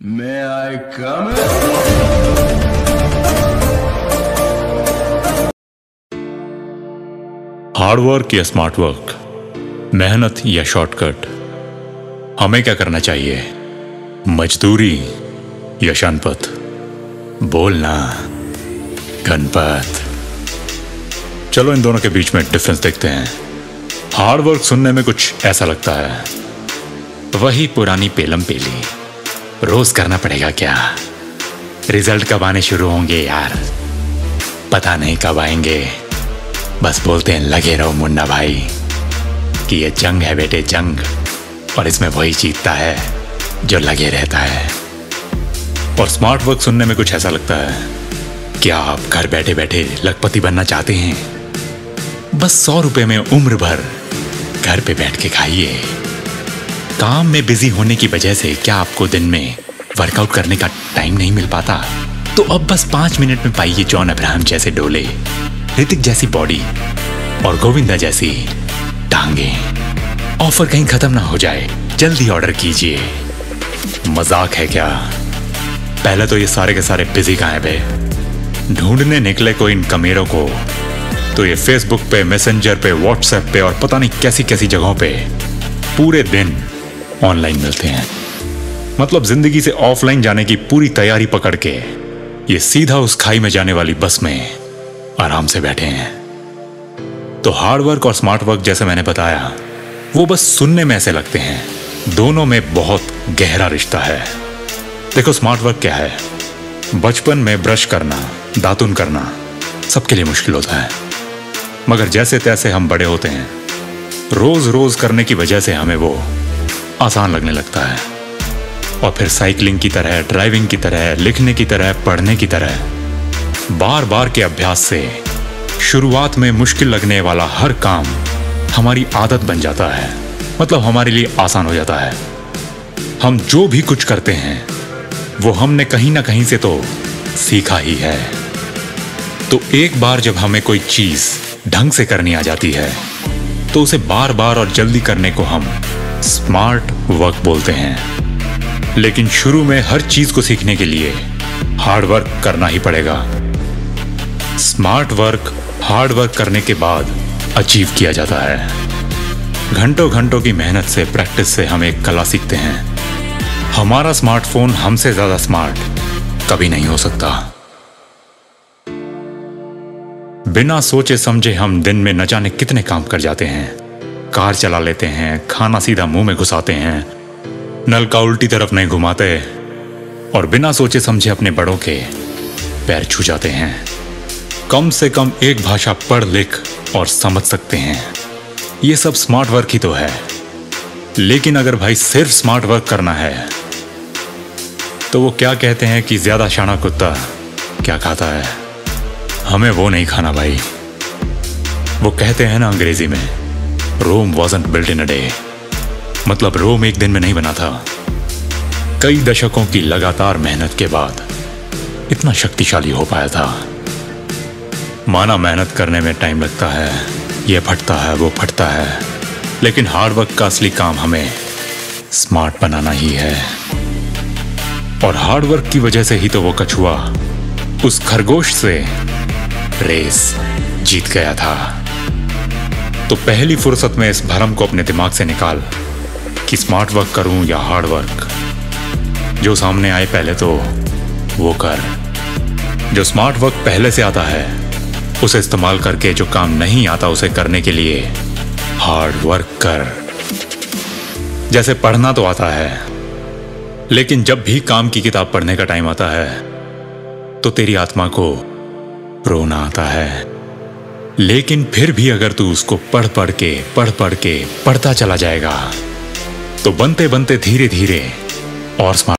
May I come in? Hard work या smart work, मेहनत या शॉर्टकट, हमें क्या करना चाहिए? मजदूरी या शनपथ? बोलना गणपत। चलो इन दोनों के बीच में डिफरेंस देखते हैं। हार्ड वर्क सुनने में कुछ ऐसा लगता है, वही पुरानी पेलम पेली, रोज करना पड़ेगा क्या? रिजल्ट कब आने शुरू होंगे यार, पता नहीं कब आएंगे, बस बोलते हैं लगे रहो मुन्ना भाई कि ये जंग है बेटे जंग, और इसमें वही जीतता है जो लगे रहता है। और स्मार्ट वर्क सुनने में कुछ ऐसा लगता है, क्या आप घर बैठे बैठे लखपति बनना चाहते हैं? बस 100 रुपए में उम्र भर घर पे बैठ के खाइए। काम में बिजी होने की वजह से क्या आपको दिन में वर्कआउट करने का टाइम नहीं मिल पाता? तो अब बस 5 मिनट में पाइए जॉन अब्राहम जैसे डोले, ऋतिक जैसी बॉडी और गोविंदा जैसी टांगे। ऑफर कहीं खत्म ना हो जाए, जल्दी ऑर्डर कीजिए। मजाक है क्या? पहले तो ये सारे के सारे बिजी कहाँ पे, ढूंढने निकले को इन कमीरों को तो ये फेसबुक पे, मैसेंजर पे, व्हाट्सएप पे और पता नहीं कैसी कैसी जगहों पे पूरे दिन ऑनलाइन मिलते हैं। मतलब जिंदगी से ऑफलाइन जाने की पूरी तैयारी पकड़ के ये सीधा उस खाई में जाने वाली बस में आराम से बैठे हैं। तो हार्ड वर्क और स्मार्ट वर्क जैसे मैंने बताया, वो बस सुनने में ऐसे लगते हैं, दोनों में बहुत गहरा रिश्ता है। देखो स्मार्ट वर्क क्या है? बचपन में ब्रश करना, दातुन करना सबके लिए मुश्किल होता है, मगर जैसे तैसे हम बड़े होते हैं, रोज रोज करने की वजह से हमें वो आसान लगने लगता है। और फिर साइकिलिंग की तरह, ड्राइविंग की तरह, लिखने की तरह, पढ़ने की तरह बार बार के अभ्यास से शुरुआत में मुश्किल लगने वाला हर काम हमारी आदत बन जाता है। मतलब हमारे लिए आसान हो जाता है। हम जो भी कुछ करते हैं वो हमने कहीं ना कहीं से तो सीखा ही है। तो एक बार जब हमें कोई चीज ढंग से करनी आ जाती है तो उसे बार बार और जल्दी करने को हम स्मार्ट वर्क बोलते हैं। लेकिन शुरू में हर चीज को सीखने के लिए हार्ड वर्क करना ही पड़ेगा। स्मार्ट वर्क हार्ड वर्क करने के बाद अचीव किया जाता है। घंटों घंटों की मेहनत से, प्रैक्टिस से हम एक कला सीखते हैं। हमारा स्मार्टफोन हमसे ज्यादा स्मार्ट कभी नहीं हो सकता। बिना सोचे समझे हम दिन में न जाने कितने काम कर जाते हैं। कार चला लेते हैं, खाना सीधा मुंह में घुसाते हैं, नल का उल्टी तरफ नहीं घुमाते और बिना सोचे समझे अपने बड़ों के पैर छू जाते हैं। कम से कम एक भाषा पढ़ लिख और समझ सकते हैं। ये सब स्मार्ट वर्क ही तो है। लेकिन अगर भाई सिर्फ स्मार्ट वर्क करना है तो वो क्या कहते हैं कि ज्यादा शाना कुत्ता क्या खाता है, हमें वो नहीं खाना भाई। वो कहते हैं ना अंग्रेजी में, Rome wasn't built in a day. मतलब रोम एक दिन में नहीं बना था, कई दशकों की लगातार मेहनत के बाद इतना शक्तिशाली हो पाया था। माना मेहनत करने में टाइम लगता है, ये फटता है वो फटता है, लेकिन हार्ड वर्क का असली काम हमें स्मार्ट बनाना ही है। और हार्ड वर्क की वजह से ही तो वो कछुआ उस खरगोश से रेस जीत गया था। तो पहली फुर्सत में इस भरम को अपने दिमाग से निकाल कि स्मार्ट वर्क करूं या हार्ड वर्क। जो सामने आए पहले तो वो कर। जो स्मार्ट वर्क पहले से आता है उसे इस्तेमाल करके, जो काम नहीं आता उसे करने के लिए हार्ड वर्क कर। जैसे पढ़ना तो आता है, लेकिन जब भी काम की किताब पढ़ने का टाइम आता है तो तेरी आत्मा को रोना आता है। लेकिन फिर भी अगर तू उसको पढ़ पढ़ के पढ़ता चला जाएगा तो बनते बनते धीरे धीरे और स्मार्ट